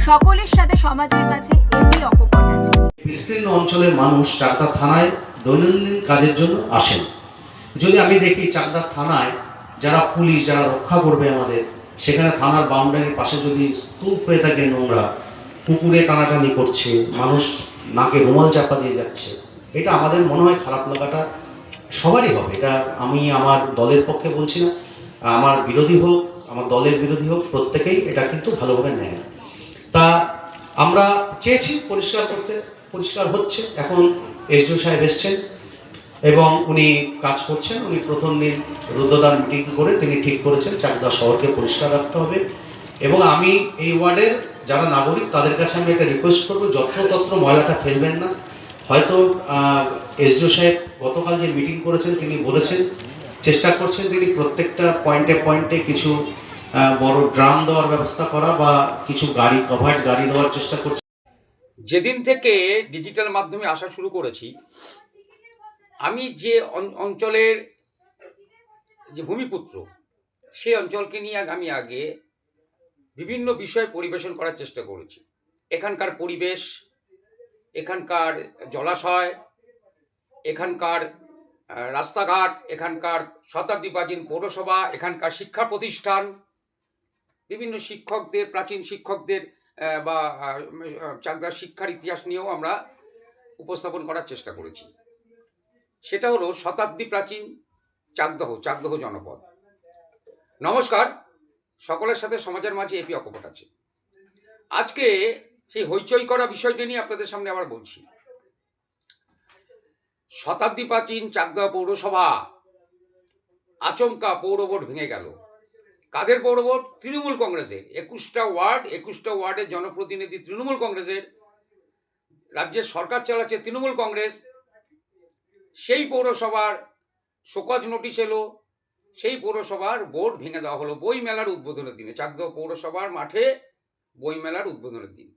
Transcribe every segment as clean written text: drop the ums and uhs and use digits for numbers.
সকলের সাথে সমাজের মাঝে এমনি অকপট আছে। বিস্তীর্ণ অঞ্চলের মানুষ চাকদা থানায় দৈনন্দিন কাজের জন্য আসেন। যদি আমি দেখি চাকদা থানায় যারা পুলিশ, যারা রক্ষা করবে আমাদের, সেখানে থানার বাউন্ডারির পাশে যদি স্তূপ হয়ে থাকে নোংরা, কুকুরে টানাটানি করছে, মানুষ নাকে রুমাল চাপা দিয়ে যাচ্ছে, এটা আমাদের মনে হয় খারাপ লাগাটা সবারই হবে। এটা আমি আমার দলের পক্ষে বলছি না, আমার বিরোধী হোক, আমার দলের বিরোধী হোক, প্রত্যেকেই এটা কিন্তু ভালোভাবে নেয় না। তা আমরা চেয়েছি পরিষ্কার করতে, পরিষ্কার হচ্ছে। এখন এসডিও সাহেব এসছেন এবং উনি কাজ করছেন। উনি প্রথম দিন রুদ্রদান মিটিং করে তিনি ঠিক করেছেন চাকদা শহরকে পরিষ্কার রাখতে হবে। এবং আমি এই ওয়ার্ডের যারা নাগরিক তাদের কাছে আমি একটা রিকোয়েস্ট করবো, যত্রতত্র ময়লাটা ফেলবেন না। হয়তো এসডিও সাহেব গতকাল যে মিটিং করেছেন তিনি বলেছেন, চেষ্টা করছেন তিনি প্রত্যেকটা পয়েন্টে পয়েন্টে কিছু বড় ড্রাম দেওয়ার ব্যবস্থা করা বা কিছু গাড়ি, কভার্ড গাড়ি দেওয়ার চেষ্টা করছেন। যেদিন থেকে ডিজিটাল মাধ্যমে আসা শুরু করেছি, আমি যে অঞ্চলের যে ভূমিপুত্র, সেই অঞ্চলকে নিয়ে আমি আগে বিভিন্ন বিষয় পরিবেশন করার চেষ্টা করেছি। এখানকার পরিবেশ, এখানকার জলাশয়, এখানকার রাস্তাঘাট, এখানকার শতাব্দী প্রাচীন পৌরসভা, এখানকার শিক্ষা প্রতিষ্ঠান, বিভিন্ন শিক্ষকদের, প্রাচীন শিক্ষকদের বা চাকদার শিক্ষার ইতিহাস নিয়েও আমরা উপস্থাপন করার চেষ্টা করেছি। সেটা হলো শতাব্দী প্রাচীন চাকদহ জনপদ। নমস্কার, সকলের সাথে সমাজের মাঝে এপি অকপট আছে। আজকে সেই হইচই করা বিষয়টি নিয়ে আপনাদের সামনে আবার বলছি। শতাব্দী প্রাচীন চাকদহ পৌরসভা আচমকা পৌর বোর্ড ভেঙে গেল। কাদের পৌর বোর্ড? তৃণমূল কংগ্রেসের। 21টা ওয়ার্ডের জনপ্রতিনিধি তৃণমূল কংগ্রেসের, রাজ্যের সরকার চালাচ্ছে তৃণমূল কংগ্রেস। সেই পৌরসভার শোকজ নোটিশ এলো, সেই পৌরসভার বোর্ড ভেঙে দেওয়া হলো বই মেলার উদ্বোধনের দিনে, চাকদহ পৌরসভার মাঠে বই মেলার উদ্বোধনের দিন।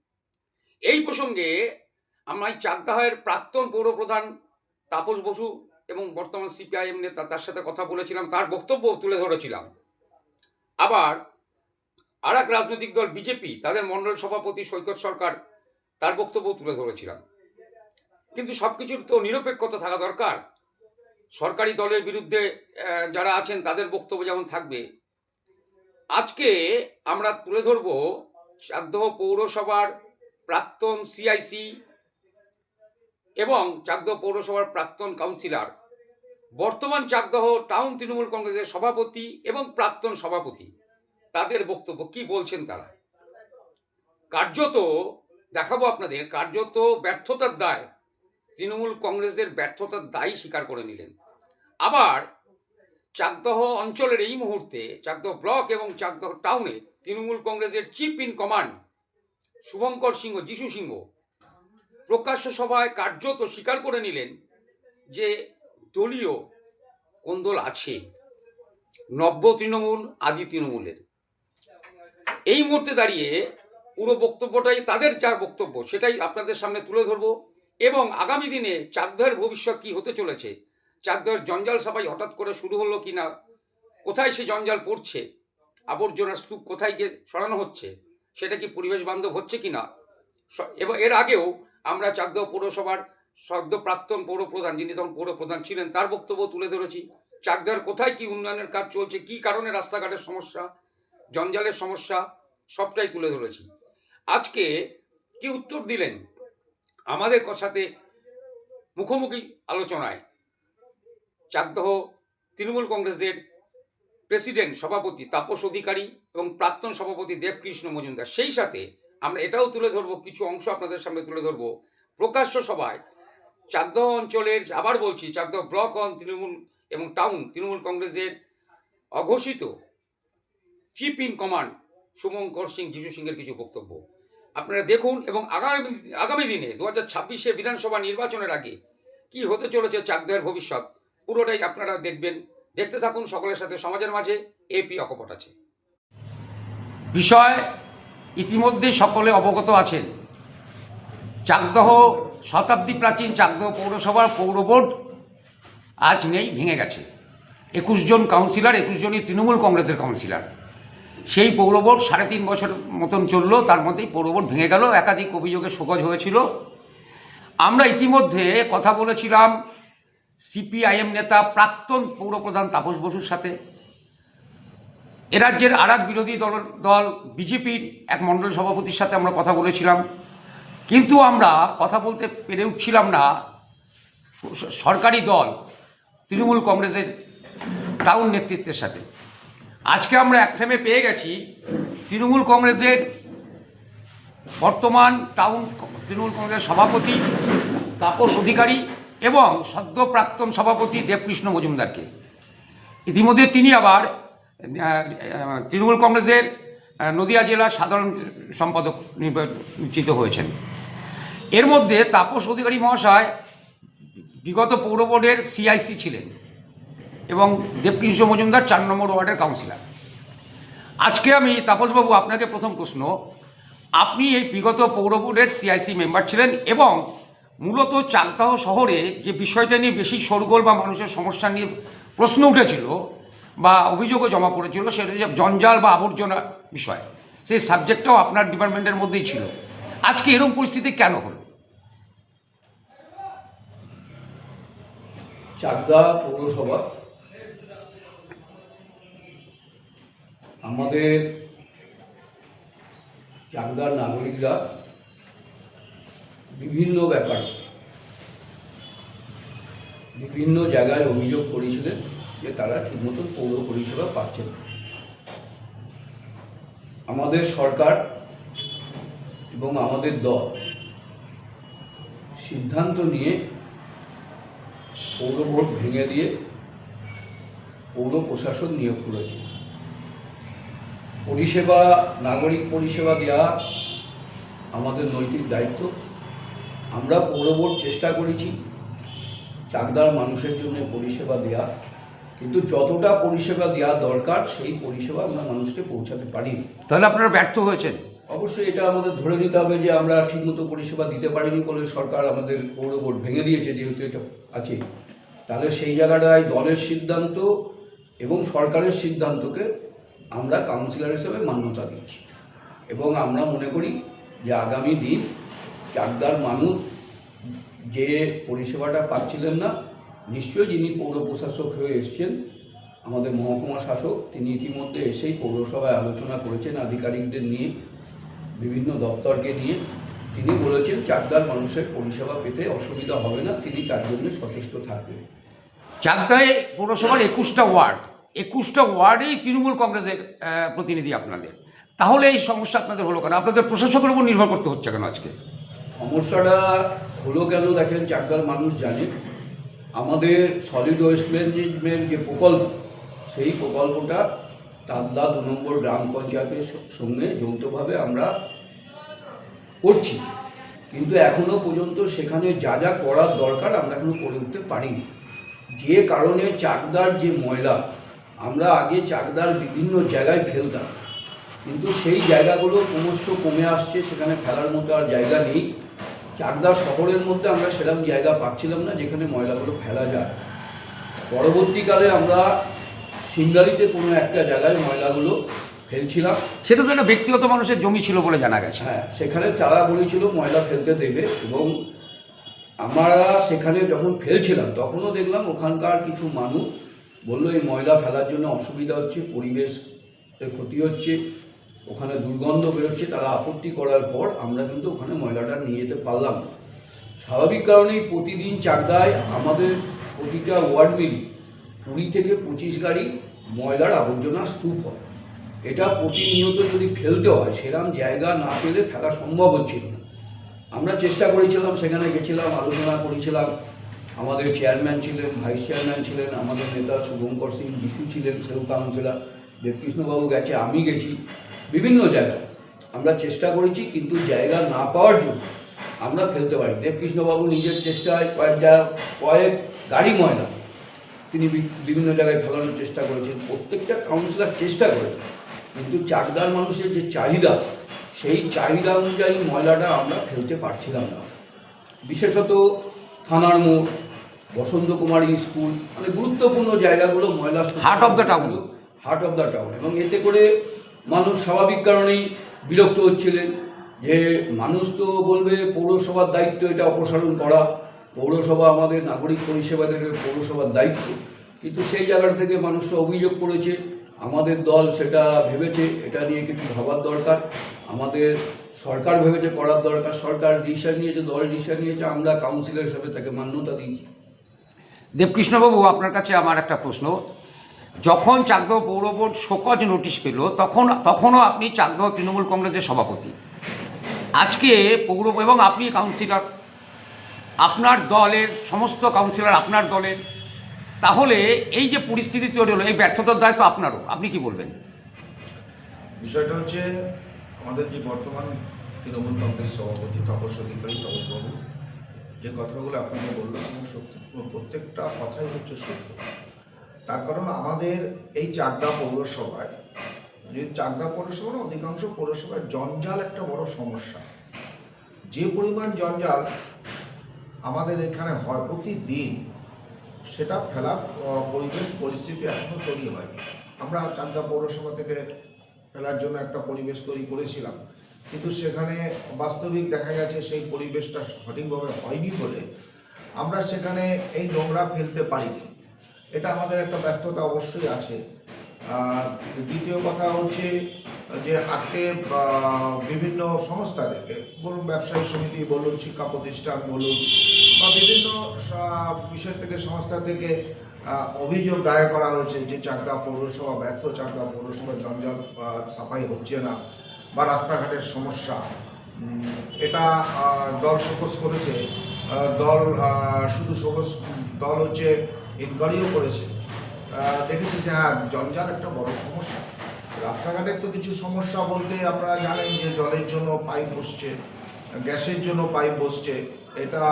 এই প্রসঙ্গে আমরা চাকদাহের প্রাক্তন পৌরপ্রধান তাপস বসু এবং বর্তমান সিপিআইএম নেতা তার সাথে কথা বলেছিলাম, তার বক্তব্য তুলে ধরেছিলাম। আবার আর এক রাজনৈতিক দল বিজেপি, তাদের মণ্ডল সভাপতি সৈকত সরকার, তার বক্তব্য তুলে ধরেছিলাম। কিন্তু সব কিছুর তো নিরপেক্ষতা থাকা দরকার। সরকারি দলের বিরুদ্ধে যারা আছেন তাদের বক্তব্য যেমন থাকবে। আজকে আমরা তুলে ধরব চাকদহ পৌরসভার প্রাক্তন সিআইসি এবং চাকদহ পৌরসভার প্রাক্তন কাউন্সিলর, বর্তমান চাকদহ টাউন তৃণমূল কংগ্রেসের সভাপতি এবং প্রাক্তন সভাপতি, তাদের বক্তব্য কি বলছেন তারা। কার্যত দেখাবো আপনাদের, কার্যত ব্যর্থতার দায়, তৃণমূল কংগ্রেসের ব্যর্থতার দায় স্বীকার করে নিলেন। আবার চাকদহ অঞ্চলের এই মুহূর্তে চাকদহ ব্লক এবং চাকদহ টাউনে তৃণমূল কংগ্রেসের চিফ ইন কমান্ড শুভঙ্কর সিংহ, যিশু সিংহ, প্রকাশ্য সভায় কার্যত স্বীকার করে নিলেন যে দলীয় কোন্দল আছে, নব্য তৃণমূল, আদি তৃণমূলের। এই মুহূর্তে দাঁড়িয়ে পুরো বক্তব্যটাই তাদের যা বক্তব্য সেটাই আপনাদের সামনে তুলে ধরবো। এবং আগামী দিনে চাকদহের ভবিষ্যৎ কি হতে চলেছে, চাকদহের জঞ্জাল সাফাই হঠাৎ করে শুরু হলো কিনা, কোথায় সে জঞ্জাল পড়ছে, আবর্জনার স্তূপ কোথায় গিয়ে সরানো হচ্ছে, সেটা কি পরিবেশ বান্ধব হচ্ছে কিনা। এবং এর আগেও আমরা চাকদহ পৌরসভার সদ্য প্রাক্তন পৌরপ্রধান, যিনি তখন পৌরপ্রধান ছিলেন, তার বক্তব্য তুলে ধরেছি। চাকদহের কোথায় কি উন্নয়নের কাজ চলছে, কি কারণে রাস্তাঘাটের সমস্যা, জঞ্জালের সমস্যা, সবটাই তুলে ধরেছি। আজকে কি উত্তর দিলেন আমাদের সাথে মুখোমুখি আলোচনায় চাকদহ তৃণমূল কংগ্রেসের প্রেসিডেন্ট সভাপতি তাপস অধিকারী এবং প্রাক্তন সভাপতি দেবকৃষ্ণ মজুমদার। সেই সাথে আমরা এটাও তুলে ধরবো, কিছু অংশ আপনাদের সামনে তুলে ধরবো প্রকাশ্য সভায় চাকদহ অঞ্চলের, আবার বলছি চাকদহ ব্লক তৃণমূল এবং টাউন তৃণমূল কংগ্রেসের অঘোষিত chief in command Shubhankar Singh, যিশু সিংয়ের কিছু বক্তব্য আপনারা দেখুন। এবং আগামী দিনে 2026 বিধানসভা নির্বাচনের আগে কি হতে চলেছে চাকদহের ভবিষ্যৎ, পুরোটাই আপনারা দেখবেন। দেখতে থাকুন সকলের সাথে সমাজের মাঝে এপি অকপট আছে। বিষয় ইতিমধ্যে সকলে অবগত আছেন, চাকদহ শতাব্দী প্রাচীন চাকদহ পৌরসভার পৌর বোর্ড আজ নেই, ভেঙে গেছে। 21 জন কাউন্সিলর, 21 জনই তৃণমূল কংগ্রেসের কাউন্সিলর। সেই পৌরবোর্ড 3.5 বছর মতন চললো, তার মধ্যেই পৌরবোর্ড ভেঙে গেল। একাধিক অভিযোগে শোকজ হয়েছিল। আমরা ইতিমধ্যে কথা বলেছিলাম সিপিআইএম নেতা প্রাক্তন পৌরপ্রধান তাপস বসুর সাথে, এ রাজ্যের আর এক বিরোধী দল বিজেপির এক মণ্ডল সভাপতির সাথে আমরা কথা বলেছিলাম, কিন্তু আমরা কথা বলতে পেরে উঠছিলাম না সরকারি দল তৃণমূল কংগ্রেসের টাউন নেতৃত্বের সাথে। আজকে আমরা এক ফ্রেমে পেয়ে গেছি তৃণমূল কংগ্রেসের বর্তমান তৃণমূল কংগ্রেসের সভাপতি তাপস অধিকারী এবং সদ্য প্রাক্তন সভাপতি দেবকৃষ্ণ মজুমদারকে। ইতিমধ্যে তিনি আবার তৃণমূল কংগ্রেসের নদিয়া জেলার সাধারণ সম্পাদক নির্বাচিত হয়েছেন। এর মধ্যে তাপস অধিকারী মহাশয় বিগত পৌর বোর্ডের সিআইসি ছিলেন এবং দেবকৃষ্ণ মজুমদার 4 নম্বর ওয়ার্ডের কাউন্সিলর। আজকে আমি তাপসবাবু আপনাকে প্রথম প্রশ্ন, আপনি এই বিগত পৌর বোর্ডের সিআইসি মেম্বার ছিলেন এবং মূলত চাকদাহ শহরে যে বিষয়টা নিয়ে বেশি শোরগোল বা মানুষের সমস্যা নিয়ে প্রশ্ন উঠেছিল বা অভিযোগও জমা পড়েছিল, সেটা যে জঞ্জাল বা আবর্জনা বিষয়, সেই সাবজেক্টটাও আপনার ডিপার্টমেন্টের মধ্যেই ছিল। আজকে এরকম পরিস্থিতি কেন হলো? চাকদা পৌরসভা আমাদের চাকদার নাগরিকরা বিভিন্ন ব্যাপারে বিভিন্ন জায়গায় অভিযোগ করেছিলেন যে তারা ঠিকমতো পৌর পরিষেবা পাচ্ছেন। আমাদের সরকার এবং আমাদের দল সিদ্ধান্ত নিয়ে পৌর বোর্ড ভেঙে দিয়ে পৌর প্রশাসন নিয়োগ করেছে। পরিষেবা, নাগরিক পরিষেবা দেওয়া আমাদের নৈতিক দায়িত্ব। আমরা পৌর বোর্ড চেষ্টা করেছি চাকদার মানুষের জন্য পরিষেবা দেওয়া, কিন্তু যতটা পরিষেবা দেওয়া দরকার সেই পরিষেবা আমরা মানুষকে পৌঁছাতে পারিনি। তাহলে আপনারা ব্যর্থ হয়েছেন। অবশ্যই এটা আমাদের ধরে নিতে হবে যে আমরা ঠিকমতো পরিষেবা দিতে পারিনি বলে সরকার আমাদের পৌর বোর্ড ভেঙে দিয়েছে, যেহেতু এটা আছে। তাহলে সেই জায়গাটায় দলের সিদ্ধান্ত এবং সরকারের সিদ্ধান্তকে আমরা কাউন্সিলর হিসেবে মান্যতা দিচ্ছি এবং আমরা মনে করি যে আগামী দিন চাকদার মানুষ যে পরিষেবাটা পাচ্ছিলেন না, নিশ্চয়ই যিনি পৌর প্রশাসক হয়ে এসছেন আমাদের মহকুমা শাসক, তিনি ইতিমধ্যে এসেই পৌরসভায় আলোচনা করেছেন আধিকারিকদের নিয়ে, বিভিন্ন দপ্তরকে নিয়ে। তিনি বলেছেন চাকদার মানুষের পরিষেবা পেতে অসুবিধা হবে না, তিনি তার জন্য সচেষ্ট থাকবেন। চাকদায় পৌরসভার 21টা ওয়ার্ড, 21টা ওয়ার্ডেই তৃণমূল কংগ্রেসের প্রতিনিধি আপনাদের, তাহলে এই সমস্যা আপনাদের হলো কেন? আপনাদের প্রশাসকের উপর নির্ভর করতে হচ্ছে কেন আজকে? সমস্যাটা হলো কেন দেখেন, চাকদার মানুষ জানে আমাদের সলিড ওয়েস্ট ম্যানেজমেন্ট যে প্রকল্প, সেই প্রকল্পটা তাদলা 2 নম্বর গ্রাম পঞ্চায়েতের সঙ্গে যৌথভাবে আমরা করছি, কিন্তু এখনও পর্যন্ত সেখানে যা যা করার দরকার আমরা এখনও করে উঠতে পারিনি। যে কারণে চাকদার যে ময়লা আমরা আগে চাকদার বিভিন্ন জায়গায় ফেলতাম, কিন্তু সেই জায়গাগুলো ক্রমশ কমে আসছে, সেখানে ফেলার মতো আর জায়গা নেই। চাকদা শহরের মধ্যে আমরা সেরকম জায়গা পাচ্ছিলাম না যেখানে ময়লাগুলো ফেলা যায়। পরবর্তীকালে আমরা সিঙ্গালিতে কোনো একটা জায়গায় ময়লাগুলো ফেলছিলাম। সেটা তো একটা ব্যক্তিগত মানুষের জমি ছিল বলে জানা গেছে। হ্যাঁ, সেখানে তারা বলেছিল ময়লা ফেলতে দেবে এবং আমরা সেখানে যখন ফেলছিলাম তখনও দেখলাম ওখানকার কিছু মানুষ বললো এই ময়লা ফেলার জন্য অসুবিধা হচ্ছে, পরিবেশের ক্ষতি হচ্ছে, ওখানে দুর্গন্ধ বেরোচ্ছে। তারা আপত্তি করার পর আমরা কিন্তু ওখানে ময়লাটা নিয়ে যেতে পারলাম না। স্বাভাবিক কারণেই প্রতিদিন চাকদায় আমাদের প্রতিটা ওয়ার্ড মিলি 20 থেকে 25 গাড়ি ময়লার আবর্জনা স্তূপ হয়। এটা প্রতিনিয়ত যদি ফেলতে হয়, সেরকম জায়গা না পেলে ফেলা সম্ভব হচ্ছিল না। আমরা চেষ্টা করেছিলাম, সেখানে গেছিলাম, আলোচনা করেছিলাম। আমাদের চেয়ারম্যান ছিলেন, ভাইস চেয়ারম্যান ছিলেন, আমাদের নেতা শুভঙ্কর সিং যিশু ছিলেন, সেও কাউন্সিলর, দেবকৃষ্ণবাবু গেছে, আমি গেছি, বিভিন্ন জায়গায় আমরা চেষ্টা করেছি, কিন্তু জায়গা না পাওয়ার জন্য আমরা ফেলতে পারি। দেবকৃষ্ণবাবু নিজের চেষ্টায় কয়েক গাড়ি ময়লা তিনি বিভিন্ন জায়গায় ফেলানোর চেষ্টা করেছেন, প্রত্যেকটা কাউন্সিলর চেষ্টা করেছেন, কিন্তু চাকদার মানুষের যে চাহিদা, সেই চাহিদা অনুযায়ী ময়লাটা আমরা ফেলতে পারছিলাম না। বিশেষত থানার মোড়, বসন্ত কুমারী স্কুল, মানে গুরুত্বপূর্ণ জায়গাগুলো ময়লা heart of the town, heart of the town, এবং এতে করে মানুষ স্বাভাবিক কারণেই বিরক্ত হচ্ছিলেন যে মানুষ তো বলবে পৌরসভার দায়িত্ব এটা অপসারণ করা, পৌরসভা আমাদের নাগরিক পরিষেবা দেবে, পৌরসভার দায়িত্ব। কিন্তু সেই জায়গা থেকে মানুষরা অভিযোগ করেছে, আমাদের দল সেটা ভেবেছে এটা নিয়ে কিছু ভাবার দরকার, আমাদের সরকার ভেবেছে করার দরকার, সরকার ডিসিশন নিয়েছে, দল ডিসিশন নিয়েছে, আমরা কাউন্সিলর হিসাবে তাকে মান্যতা দিয়েছি। দেবকৃষ্ণবাবু, আপনার কাছে আমার একটা প্রশ্ন। যখন চাকদহ পৌর বোর্ড শোকজ নোটিশ পেল তখনও আপনি চাকদহ তৃণমূল কংগ্রেসের সভাপতি, আজকে পৌর এবং আপনি কাউন্সিলর, আপনার দলের সমস্ত কাউন্সিলর আপনার দলের, তাহলে এই যে পরিস্থিতি তৈরি হলো, এই ব্যর্থতার দায় তো আপনারও, আপনি কি বলবেন? বিষয়টা হচ্ছে আমাদের যে বর্তমান তৃণমূল কংগ্রেস সভাপতি তপস অধিকারী তপসবাবু যে কথাগুলো আপনাকে বললাম এবং সত্যি প্রত্যেকটা কথাই হচ্ছে সত্য। তার কারণ আমাদের এই চাকদা পৌরসভায় চাকদা পৌরসভার অধিকাংশ পৌরসভায় জঞ্জাল একটা বড় সমস্যা। যে পরিমাণ জঞ্জাল আমাদের এখানে হয় প্রতিদিন, সেটা ফেলার পরিস্থিতি এখনো তৈরি হয়নি। আমরা চাকদা পৌরসভা থেকে ফেলার জন্য একটা পরিবেশ তৈরি করেছিলাম, কিন্তু সেখানে বাস্তবিক দেখা গেছে সেই পরিবেশটা সঠিকভাবে হয়নি বলে আমরা সেখানে এই নোংরা ফেলতে পারিনি। এটা আমাদের একটা ব্যর্থতা অবশ্যই আছে। দ্বিতীয় কথা হচ্ছে যে আজকে বিভিন্ন সংস্থা থেকে বলুন, ব্যবসায়ী সমিতি বলুন, শিক্ষা প্রতিষ্ঠান বলুন, বা বিভিন্ন বিষয় থেকে সংস্থা থেকে অভিযোগ দায়ের করা হয়েছে যে চাকদা পৌরসভা ব্যর্থ, চাকদা পৌরসভা জঞ্জাল সাফাই হচ্ছে না বা রাস্তাঘাটের সমস্যা। এটা দল শোকজ করেছে, দল শুধু শোকজ দল হচ্ছে ইনকোয়ারিও করেছে, দেখেছি যে হ্যাঁ জঞ্জাল একটা বড় সমস্যা। রাস্তাঘাটের তো কিছু সমস্যা বলতে আপনারা জানেন যে জলের জন্য পাইপ বসছে, গ্যাসের জন্য পাইপ বসছে। এটা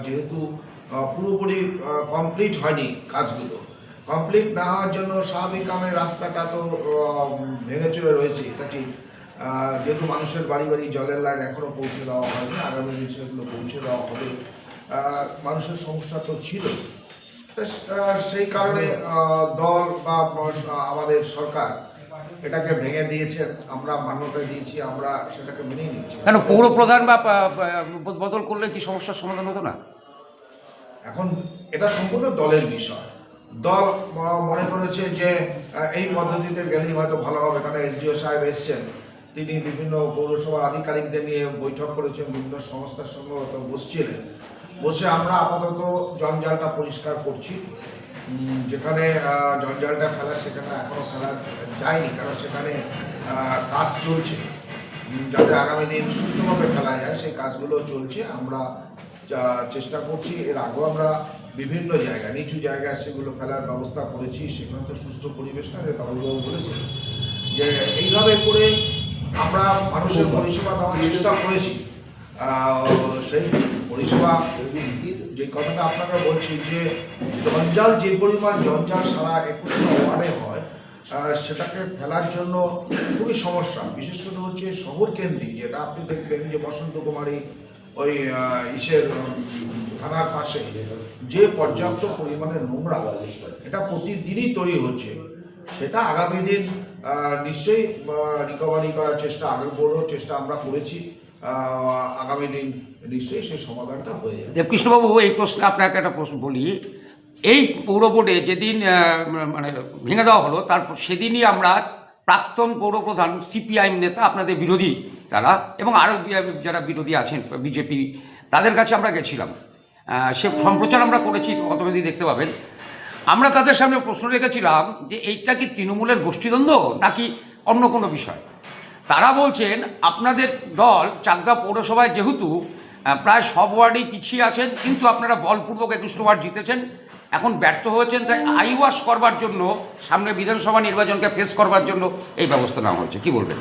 যেহেতু পুরোপুরি কমপ্লিট হয়নি, কাজগুলো কমপ্লিট না হওয়ার জন্য স্বাভাবিক আমার রাস্তাটা তো ভেঙে চলে রয়েছে, এটা ঠিক। যেহেতু মানুষের বাড়ি বাড়ি জলের লাইন এখনও পৌঁছে দেওয়া হয়নি, আগামী দিন সেগুলো পৌঁছে দেওয়া হবে। মানুষের সমস্যা তো ছিল, সেই কারণে দল বা আমাদের সরকার এটাকে ভেঙে দিয়েছে, আমরা মান্যতা দিয়েছি, আমরা সেটাকে মেনে নিচ্ছি। কেন পৌর প্রধান বা বদল করলে কি সমস্যার সমাধান হতো না? এখন এটা সম্পূর্ণ দলের বিষয়। দল মনে করেছে যে এই পদ্ধতিতে গেলেই হয়তো ভালো হবে, কারণ এসডিও সাহেব এসছেন, তিনি বিভিন্ন পৌরসভার আধিকারিকদের নিয়ে বৈঠক করেছেন, বিভিন্ন সংস্থার সঙ্গে বসছিলেন, বসে আমরা আপাতত জঞ্জালটা পরিষ্কার করছি। যেখানে জঞ্জালটা ফেলা সেখানে এখনও ফেলা যায়নি, কারণ সেখানে কাজ চলছে, যাতে আগামী দিন সুষ্ঠুভাবে ফেলা যায় সেই কাজগুলো চলছে। আমরা চেষ্টা করছি, এর আগেও আমরা বিভিন্ন জায়গায় নিচু জায়গায় সেগুলো ফেলার ব্যবস্থা করেছি, সেখানে তো সুষ্ঠু পরিবেশটা তপসবাবু বলেছেন যে এইভাবে করে আমরা মানুষের পরিষেবা দেওয়ার চেষ্টা করেছি। সেই পরিষেবা যে কথাটা আপনারা বলছি যে জঞ্জাল, যে পরিমাণ জঞ্জাল সারা 21টা ওয়ার্ডে হয়, সেটাকে ফেলার জন্য খুবই সমস্যা। বিশেষ করে হচ্ছে শহর কেন্দ্রিক, যেটা আপনি দেখবেন যে বসন্ত কুমারী ওই থানার পাশে যে পর্যাপ্ত পরিমাণে নোংরা, এটা প্রতিদিনই তৈরি হচ্ছে। সেটা আগামী দিন নিশ্চয়ই রিকভারি করার চেষ্টা, আগের বড় চেষ্টা আমরা করেছি, আগামী দিন নিশ্চয়ই সেই সমাধানটা হয়ে যাবে। দেবকৃষ্ণবাবু, এই প্রশ্নে আপনাকে একটা প্রশ্ন বলি। এই পৌর বোর্ডে যেদিন মানে ভেঙে দেওয়া হলো, তারপর সেদিনই আমরা প্রাক্তন পৌরপ্রধান সিপিআইএম নেতা, আপনাদের বিরোধী তারা, এবং আরও যারা বিরোধী আছেন বিজেপি, তাদের কাছে আমরা গেছিলাম, সে সম্প্রচার আমরা করেছি, অতমেদি দেখতে পাবেন। আমরা তাদের সামনে প্রশ্ন রেখেছিলাম যে এইটা কি তৃণমূলের গোষ্ঠীদ্বন্দ্ব নাকি অন্য কোনো বিষয়। তারা বলছেন আপনাদের দল চাকদা পৌরসভায় যেহেতু প্রায় সব ওয়ার্ডেই পিছিয়ে আছেন, কিন্তু আপনারা বলপূর্বক 21 ওয়ার্ড জিতেছেন, এখন ব্যর্থ হয়েছেন, তাই আইওয়াশ করবার জন্য সামনে বিধানসভা নির্বাচনকে ফেস করবার জন্য এই ব্যবস্থা নেওয়া হয়েছে। কি বলবেন?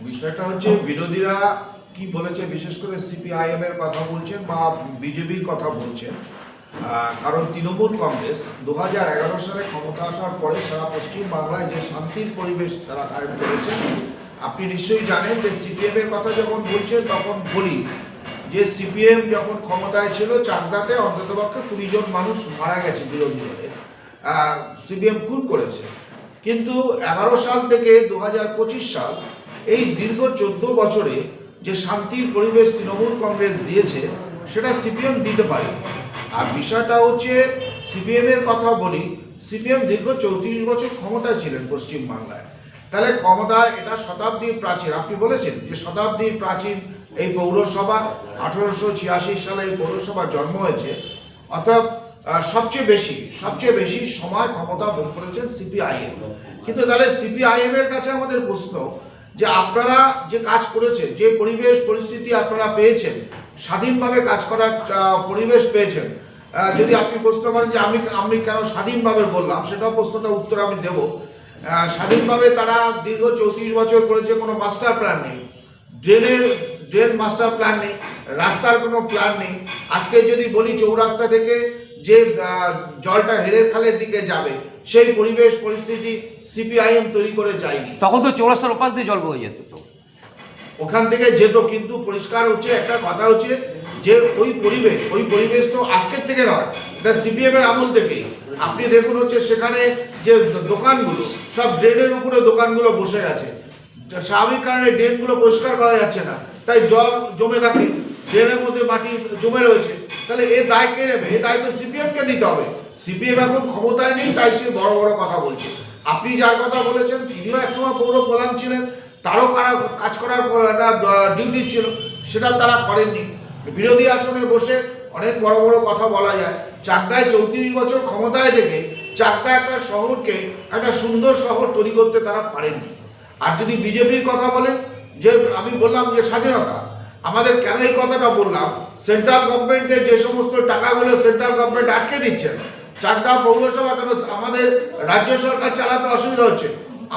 বিষয়টা হচ্ছে বিরোধীরা কি বলেছে, বিশেষ করে সিপিআইএম এর কথা বলছেন বা বিজেপির কথা বলছেন। কারণ তৃণমূল কংগ্রেস 2011 সালে ক্ষমতা আসার পরে সারা পশ্চিম বাংলায় যে শান্তির পরিবেশ তারা কায়েম করেছে, আপনি নিশ্চয়ই জানেন যে সিপিএম এর কথা যখন বলছেন তখন বলি যে সিপিএম যখন ক্ষমতায় ছিল চাকদাতে অন্ততপক্ষে 20 জন মানুষ মারা গেছে বিরোধী দলে, সিপিএম খুন করেছে। কিন্তু 11 সাল থেকে 2025 সাল এই দীর্ঘ 14 বছরে যে শান্তির পরিবেশ তৃণমূল কংগ্রেস দিয়েছে সেটা সিপিএম দিতে পারে। আর বিষয়টা হচ্ছে সিপিএমের কথা বলি, সিপিএম দীর্ঘ 34 বছর ক্ষমতায় ছিলেন পশ্চিমবাংলায়। তাহলে ক্ষমতায় এটা শতাব্দীর প্রাচীন, আপনি বলেছেন যে শতাব্দীর প্রাচীন এই পৌরসভা, 1886 সালে এই পৌরসভার জন্ম হয়েছে, অর্থাৎ সবচেয়ে বেশি সময় ক্ষমতা ভোগ করেছেন সিপিআইএম। কিন্তু তাহলে সিপিআইএম এর কাছে আমাদের প্রশ্ন যে আপনারা যে কাজ করেছেন, যে পরিবেশ পরিস্থিতি আপনারা পেয়েছেন, স্বাধীনভাবে কাজ করার পরিবেশ পেয়েছেন, যদি আপনি প্রশ্ন করেন যে আমি কেন স্বাধীনভাবে বললাম, সেটাও প্রশ্নটা উত্তর আমি দেব। স্বাধীনভাবে তারা দীর্ঘ 34 বছর করেছে, কোনো মাস্টার প্ল্যান নেই, ড্রেন মাস্টার প্ল্যান নেই, রাস্তার কোনো প্ল্যান নেই। আজকে যদি বলি চৌরাস্তা থেকে যে জলটা হেরের খালের দিকে যাবে, সেই পরিবেশ পরিস্থিতি সিপিআইএম তৈরি করে যায়নি। তখন তো চৌরাস্তার ওপাশ দিয়ে জল বয়ে যেত, তো ওখান থেকে যেত, কিন্তু পরিষ্কার হচ্ছে একটা কথা হচ্ছে যে ওই পরিবেশ তো আজকের থেকে নয়, এটা সিপিএম এর আমল থেকেই। আপনি দেখুন হচ্ছে সেখানে যে দোকানগুলো সব ড্রেনের উপরে দোকানগুলো বসে আছে, স্বাভাবিক কারণে ড্রেনগুলো পরিষ্কার করা যাচ্ছে না, তাই জল জমে থাকে, ড্রেনের মধ্যে মাটি জমে রয়েছে। তাহলে এ দায় কে নেবে? এ দায় তো সিপিএমকে নিতে হবে। সিপিএম এখন ক্ষমতায় নেই, তাই সে বড় বড় কথা বলছে। আপনি যার কথা বলেছেন তিনিও একসময় পৌর প্রধান ছিলেন, তারও কাজ করার ডিউটি ছিল, সেটা তারা করেননি। বিরোধী আসনে বসে অনেক বড় বড় কথা বলা যায়। চাকদায় 34 বছর ক্ষমতায় থেকে চাকদা একটা শহরকে একটা সুন্দর শহর তৈরি করতে তারা পারেননি। আর যদি বিজেপির কথা বলেন, যে আমি বললাম যে স্বাধীনতা, আমাদের কেন এই কথাটা বললাম, সেন্ট্রাল গভর্নমেন্টের যে সমস্ত টাকাগুলো সেন্ট্রাল গভর্নমেন্ট আটকে দিচ্ছেন, চাকদা পৌরসভা কেন আমাদের রাজ্য সরকার চালাতে অসুবিধা হচ্ছে।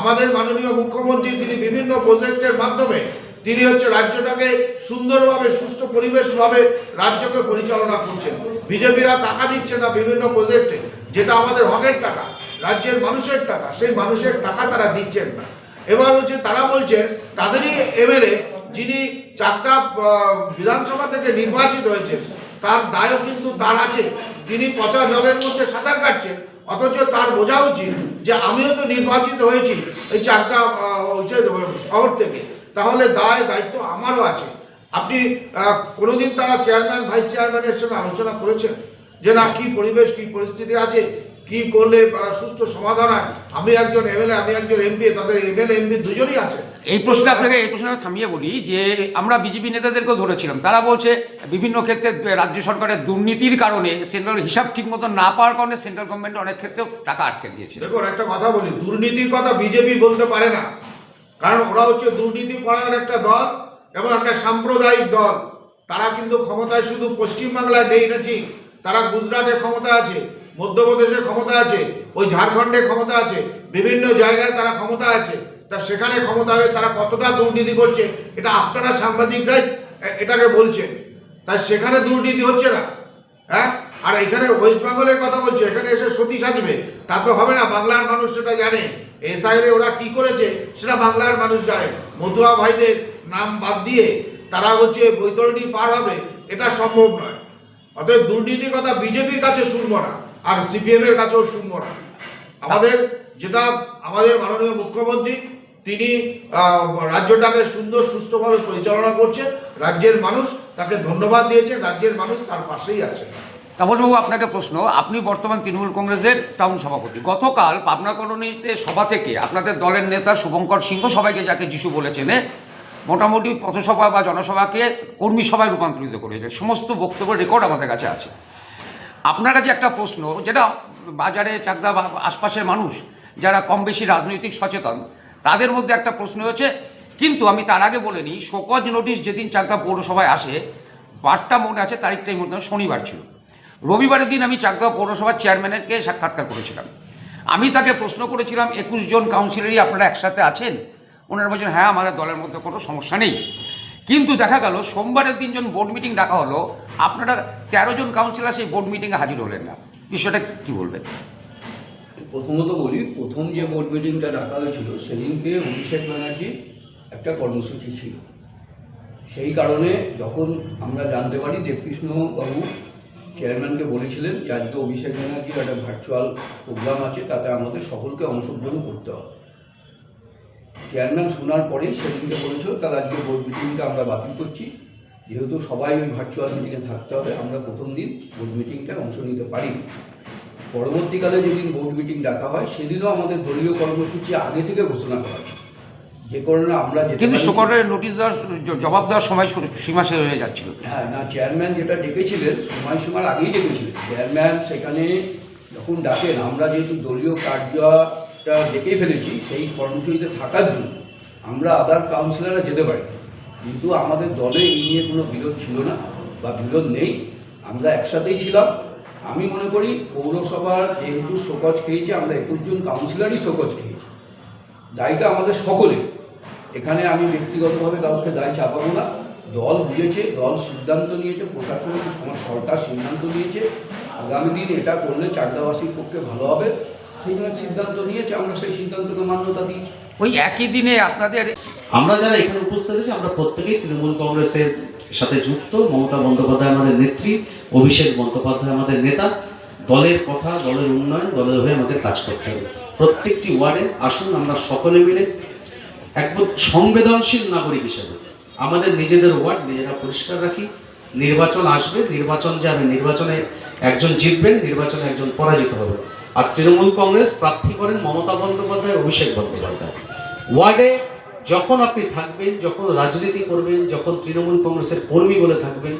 আমাদের মাননীয় মুখ্যমন্ত্রী তিনি বিভিন্ন প্রজেক্টের মাধ্যমে তিনি হচ্ছে রাজ্যটাকে সুন্দরভাবে সুষ্ঠু পরিবেশভাবে রাজ্যকে পরিচালনা করছেন। বিজেপিরা টাকা দিচ্ছে না বিভিন্ন প্রজেক্টে, যেটা আমাদের হকের টাকা, রাজ্যের মানুষের টাকা, সেই মানুষের টাকা তারা দিচ্ছেন না। এবার হচ্ছে তারা বলছেন তাদেরই এমএলএ যিনি চাকদা বিধানসভা থেকে নির্বাচিত হয়েছেন, তার দায়ও কিন্তু তার আছে। তিনি পচা জলের মধ্যে সাঁতার কাটছেন, অথচ তার বোঝা উচিত যে আমিও তো নির্বাচিত হয়েছি এই চাকদা শহর থেকে, তাহলে দায়িত্ব আমারও আছে। আপনি কোনোদিন তারা চেয়ারম্যান ভাইস চেয়ারম্যানের সঙ্গে আলোচনা করেছেন যে না কি পরিবেশ কি পরিস্থিতি আছে, কি করলে সুষ্ঠু সমাধান হয়? আমি একজন এমএলএ, আমি একজন এমপি, তাদের এমএলএ এমপি দুজনই আছে। এই প্রশ্নে থামিয়ে বলি যে আমরা বিজেপি নেতাদেরকেও ধরেছিলাম, তারা বলছে বিভিন্ন ক্ষেত্রে রাজ্য সরকারের দুর্নীতির কারণে সেন্ট্রাল হিসাব ঠিক মতো না পাওয়ার কারণে সেন্ট্রাল গভর্নমেন্ট অনেক ক্ষেত্রে টাকা আটকে দিয়েছে। দেখুন একটা কথা বলি, দুর্নীতির কথা বিজেপি বলতে পারে না, কারণ ওরা হচ্ছে দুর্নীতি পরায়ণ একটা দল এবং একটা সাম্প্রদায়িক দল। তারা কিন্তু ক্ষমতায় শুধু পশ্চিমবাংলায় নেই না, ঠিক, তারা গুজরাটে ক্ষমতা আছে, মধ্যপ্রদেশে ক্ষমতা আছে, ওই ঝাড়খণ্ডে ক্ষমতা আছে, বিভিন্ন জায়গায় তারা ক্ষমতা আছে। তা সেখানে ক্ষমতা হয়ে তারা কতটা দুর্নীতি করছে এটা আপনারা সাংবাদিকরাই এটাকে বলছেন, তাই সেখানে দুর্নীতি হচ্ছে না। হ্যাঁ, আর এখানে ওয়েস্ট বেঙ্গলের কথা বলছে, এখানে এসে সতী সাজবে, তা তো হবে না। বাংলার মানুষ সেটা জানে, এসআইরে ওরা কি করেছে সেটা বাংলার মানুষ জানে। মতুয়া ভাইদের নাম বাদ দিয়ে তারা হচ্ছে বৈতরণী পার হবে, এটা সম্ভব নয়। অতএব দুর্নীতির কথা বিজেপির কাছে শুনবো না, আর সিপিএম এর কাছেও শুনবো না। আমাদের মাননীয় মুখ্যমন্ত্রী তিনি রাজ্যটাকে সুন্দর সুষ্ঠুভাবে পরিচালনা করছেন, রাজ্যের মানুষ তাকে ধন্যবাদ দিয়েছে, রাজ্যের মানুষ তার পাশেই আছে। তাপসবাবু, আপনাকে প্রশ্ন, আপনি বর্তমান তৃণমূল কংগ্রেসের টাউন সভাপতি। গতকাল পাবনা কলোনিতে সভা থেকে আপনাদের দলের নেতা শুভঙ্কর সিংহ, সবাইকে যাকে যিশু বলেছেন, মোটামুটি পথসভা বা জনসভাকে কর্মী সভায় রূপান্তরিত করেছে। সমস্ত বক্তব্যের রেকর্ড আমাদের কাছে আছে। আপনার কাছে একটা প্রশ্ন, যেটা বাজারে চাকদা বা আশপাশের মানুষ যারা কম বেশি রাজনৈতিক সচেতন, তাদের মধ্যে একটা প্রশ্ন হচ্ছে, কিন্তু আমি তার আগে বলে নিই, শোকজ নোটিশ যেদিন চাকদা পৌরসভায় আসে, বারটা মনে আছে, তারিখটাই মনে হয় শনিবার ছিল। রবিবারের দিন আমি চাকদা পৌরসভার চেয়ারম্যানকে সাক্ষাৎকার করেছিলাম। আমি তাকে প্রশ্ন করেছিলাম 21 জন কাউন্সিলরই আপনারা একসাথে আছেন? ওনারা বলছেন হ্যাঁ, আমাদের দলের মধ্যে কোনো সমস্যা নেই। কিন্তু দেখা গেল সোমবারের দিন যখন বোর্ড মিটিং ডাকা হলো, আপনারা 13 জন কাউন্সিলর সেই বোর্ড মিটিংয়ে হাজির হলেন না। বিষয়টা কি বলবেন? প্রথমত বলি, প্রথম যে বোর্ড মিটিংটা ডাকা হয়েছিল সেদিনকে অভিষেক ব্যানার্জির একটা কর্মসূচি ছিল। সেই কারণে যখন আমরা জানতে পারি দেবকৃষ্ণবাবু চেয়ারম্যানকে বলেছিলেন যে আজকে অভিষেক ব্যানার্জির একটা ভার্চুয়াল প্রোগ্রাম আছে, তাতে আমাদের সকলকে অংশগ্রহণ করতে হবে। চেয়ারম্যান শোনার পরেই সেদিনকে বলেছিল তাহলে আজকে বোর্ড মিটিংটা আমরা বাতিল করছি, যেহেতু সবাই ওই ভার্চুয়াল মিটিংয়ে থাকতে হবে, আমরা প্রথম দিন বোর্ড মিটিংটায় অংশ নিতে পারি। পরবর্তীকালে যেদিন বোর্ড মিটিং ডাকা হয় সেদিনও আমাদের দলীয় কর্মসূচি আগে থেকে ঘোষণা করা হয়, যে কারণে আমরা কিন্তু সকলের নোটিশ দেওয়ার জবাব দেওয়ার সময় সীমা শেষ হয়ে যাচ্ছিল। হ্যাঁ, না, চেয়ারম্যান যেটা ডেকেছিলেন সময়সীমার আগেই ডেকেছিলেন। চেয়ারম্যান সেখানে যখন ডাকেন, আমরা যেহেতু দলীয় কার্যটা ডেকে ফেলেছি, সেই কর্মসূচিতে থাকার জন্য আমরা আদার কাউন্সিলররা যেতে পারি, কিন্তু আমাদের দলে এই নিয়ে কোনো বিরোধ ছিল না বা বিরোধ নেই, আমরা একসাথেই ছিলাম। আমি মনে করি পৌরসভার যেহেতু শোকজ খেয়েছি, আমরা 21 জন কাউন্সিলরই শোকজ খেয়েছি, দায়টা আমাদের সকলের। এখানে আমি ব্যক্তিগতভাবে কাউকে দায় চাপাবো না। দল বুঝেছে, দল সিদ্ধান্ত নিয়েছে, প্রশাসন আমার সরকার সিদ্ধান্ত নিয়েছে আগামী দিন এটা করলে চাকদাবাসীর পক্ষে ভালো হবে, সেই জন্য সিদ্ধান্ত নিয়েছে, আমরা সেই সিদ্ধান্তকে মান্যতা দিয়েছি। ওই একই দিনে আপনাদের আমরা যারা এখানে উপস্থিত হয়েছি আমরা প্রত্যেকেই তৃণমূল কংগ্রেসের সাথে যুক্ত। মমতা বন্দ্যোপাধ্যায় আমাদের নেত্রী, অভিষেক বন্দ্যোপাধ্যায় আমাদের নেতা। দলের কথা, দলের উন্নয়ন, দলের হয়ে আমাদের কাজ করতে হবে। প্রত্যেকটি ওয়ার্ডে আসুন আমরা সকলে মিলে একদম সংবেদনশীল নাগরিক হিসেবে আমাদের নিজেদের ওয়ার্ড নিজেরা পরিষ্কার রাখি। নির্বাচন আসবে, নির্বাচন যাবে, নির্বাচনে একজন জিতবেন, নির্বাচনে একজন পরাজিত হবে। আর তৃণমূল কংগ্রেস প্রার্থী করেন মমতা বন্দ্যোপাধ্যায়, অভিষেক বন্দ্যোপাধ্যায়। ওয়ার্ডে যখন আপনি থাকবেন, যখন রাজনীতি করবেন, যখন তৃণমূল কংগ্রেসের কর্মী বলে থাকবেন,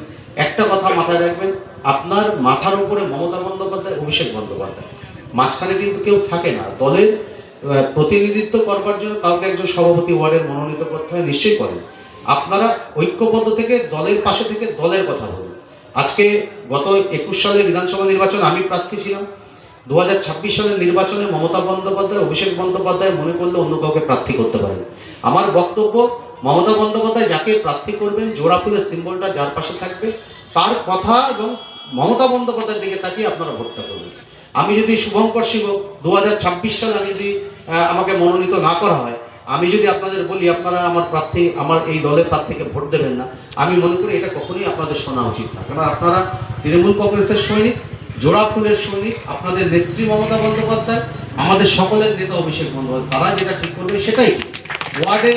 একটা কথা মাথায় রাখবেন, আপনার মাথার উপরে মমতা বন্দ্যোপাধ্যায়, অভিষেক বন্দ্যোপাধ্যায়, মাঝখানে কিন্তু কেউ থাকে না। দলের প্রতিনিধিত্ব করবার জন্য কাউকে একজন সভাপতি ওয়ার্ডের মনোনীত করতে হয়, নিশ্চয়ই করেন। আপনারা ঐক্যবদ্ধ থেকে দলের পাশে থেকে দলের কথা বলুন। আজকে গত 21 সালে বিধানসভা নির্বাচন আমি প্রার্থী ছিলাম। 2026 সালের নির্বাচনে মমতা বন্দ্যোপাধ্যায়, অভিষেক বন্দ্যোপাধ্যায় মনে করলে অন্য কাউকে প্রার্থী করতে পারেন। আমার বক্তব্য, মমতা বন্দ্যোপাধ্যায় যাকে প্রার্থী করবেন, জোড়া ফুলের সিম্বলটা যার পাশে থাকবে, তার কথা এবং মমতা বন্দ্যোপাধ্যায়ের দিকে তাকিয়ে আপনারা ভোটটা করবেন। আমি যদি শুভঙ্কর সিংহ 2026 সালে আমি যদি আমাকে মনোনীত না করা হয়, আমি যদি আপনাদের বলি আপনারা আমার এই দলের প্রার্থীকে ভোট দেবেন না, আমি মনে করি এটা কখনোই আপনাদের শোনা উচিত না। কারণ আপনারা তৃণমূল কংগ্রেসের সৈনিক, জোড়া ফুলের সৈনিক, আপনাদের নেত্রী মমতা বন্দ্যোপাধ্যায়, আমাদের সকলের নেতা অভিষেক বন্দ্যোপাধ্যায়, তারা যেটা ঠিক করবে সেটাই ঠিক। ওয়ার্ডে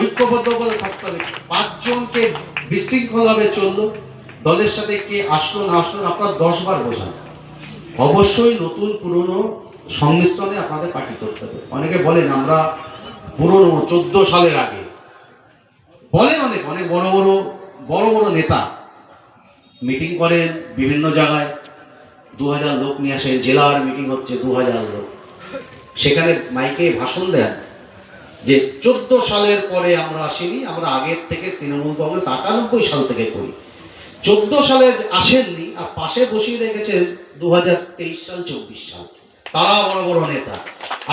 ঐক্যবদ্ধ বলে থাকতে হবে। 5 জনকে বিশৃঙ্খলভাবে চললো, দলের সাথে কে আসলো না আসলো আপনারা 10 বার বোঝান। অবশ্যই নতুন পুরনো সংমিশ্রণে আপনাদের পার্টি করতে হবে। অনেকে বলেন আমরা পুরনো 14 সালের আগে, বলেন অনেক অনেক বড় বড় নেতা মিটিং করেন বিভিন্ন জায়গায়, 2000 লোক নিয়ে আসেন, জেলার মিটিং হচ্ছে 2000 লোক, সেখানে মাইকে ভাষণ দেন যে 14 সালের পরে আমরা আসিনি, আমরা আগের থেকে তৃণমূল কংগ্রেস 98 সাল থেকে করি। 14 সালে আসেননি আর পাশে বসিয়ে রেখেছেন 2023 সাল 24 সাল, তারা বড় নেতা।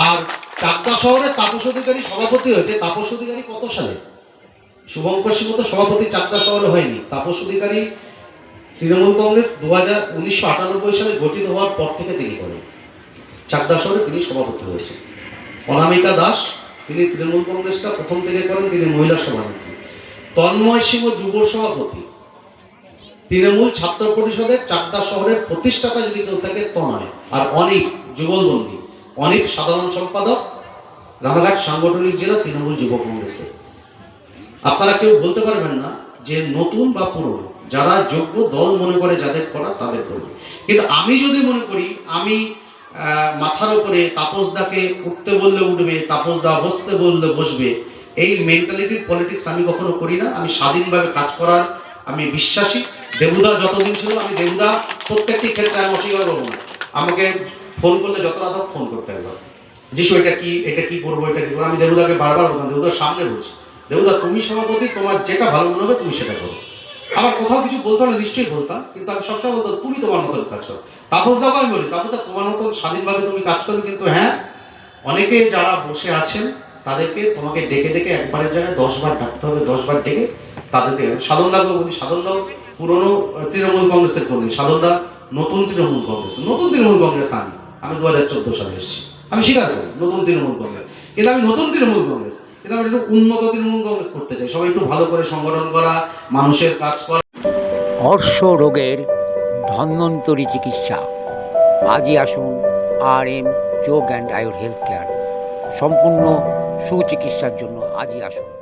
আর চাকদা শহরে তাপস অধিকারী সভাপতি হয়েছে। তাপস অধিকারী কত সালে? শুভঙ্কর সিংহ তো সভাপতি চাকদা শহরে হয়নি। তাপস অধিকারী তৃণমূল কংগ্রেস 1998 সালে গঠিত হওয়ার পর থেকে তিনি করেন, চাকদা শহরে তিনি সভাপতি হয়েছেন। অনামিকা দাস, তিনি তৃণমূল কংগ্রেসটা প্রথম থেকে করেন, তিনি মহিলা সভানেত্রী। তন্ময় সিংহ যুব সভাপতি, তৃণমূল ছাত্র পরিষদের চাকদা শহরের প্রতিষ্ঠাতা যদি কেউ থাকে তনয়। আর অনিক যুগলবন্দী, অনিক সাধারণ সম্পাদক, রানাঘাট সাংগঠনিক জেলা তৃণমূল যুব কংগ্রেসের। আপনারা কেউ বলতে পারবেন না যে নতুন বা পুরনো, যারা যোগ্য দল মনে করে যাদের করা তাদের করবে। কিন্তু আমি যদি মনে করি আমি মাথার উপরে তাপসদাকে উঠতে বললে উঠবে, তাপসদা বসতে বললে বসবে, এই মেন্টালিটির পলিটিক্স আমি কখনো করি না। আমি স্বাধীনভাবে কাজ করার আমি বিশ্বাসী। দেবুদা যতদিন ছিল, আমি দেবুদা প্রত্যেকটি ক্ষেত্রে আমি অস্বীকার করবো না। আমাকে ফোন করলে যত রাত ফোন করতে একবার, যিশু এটা কি করবো, এটা কি করবো, আমি দেবুদাকে বারবার বলতাম, দেবুদার সামনে বলছি, দেবুদা তুমি সভাপতি, তোমার যেটা ভালো মনে হবে তুমি সেটা করো। আমার কোথাও কিছু বলতে হলে নিশ্চয়ই বলতাম, কিন্তু আমি সবসময় বলতাম তুমি তোমার মতন কাজ করো। তাপসদাকে আমি বলি, তাপসদা তোমার মতন স্বাধীনভাবে তুমি কাজ করবে, কিন্তু হ্যাঁ অনেকে যারা বসে আছেন তাদেরকে তোমাকে ডেকে ডেকে একবারের জায়গায় 10 বার ডাকতে হবে, 10 বার ডেকে তাদেরকে। সাধনদাকে বলি, সাধনদাও পুরনো তৃণমূল কংগ্রেসের কর্মী, সাধনদা নতুন তৃণমূল কংগ্রেস আমি 2014 সালে এসেছি, আমি স্বীকার করি নতুন তৃণমূল কংগ্রেস, কিন্তু আমি নতুন তৃণমূল কংগ্রেস, কিন্তু আমি একটু উন্নত তৃণমূল কংগ্রেস করতে চাই। সবাই একটু ভালো করে সংগঠন করা, মানুষের কাজ করা। অর্শ রোগের ধন্বন্তরী চিকিৎসা। আজই আসুন RM চোখ অ্যান্ড আয়ুর হেলথ কেয়ার। সম্পূর্ণ সুচিকিৎসার জন্য আজই আসুন।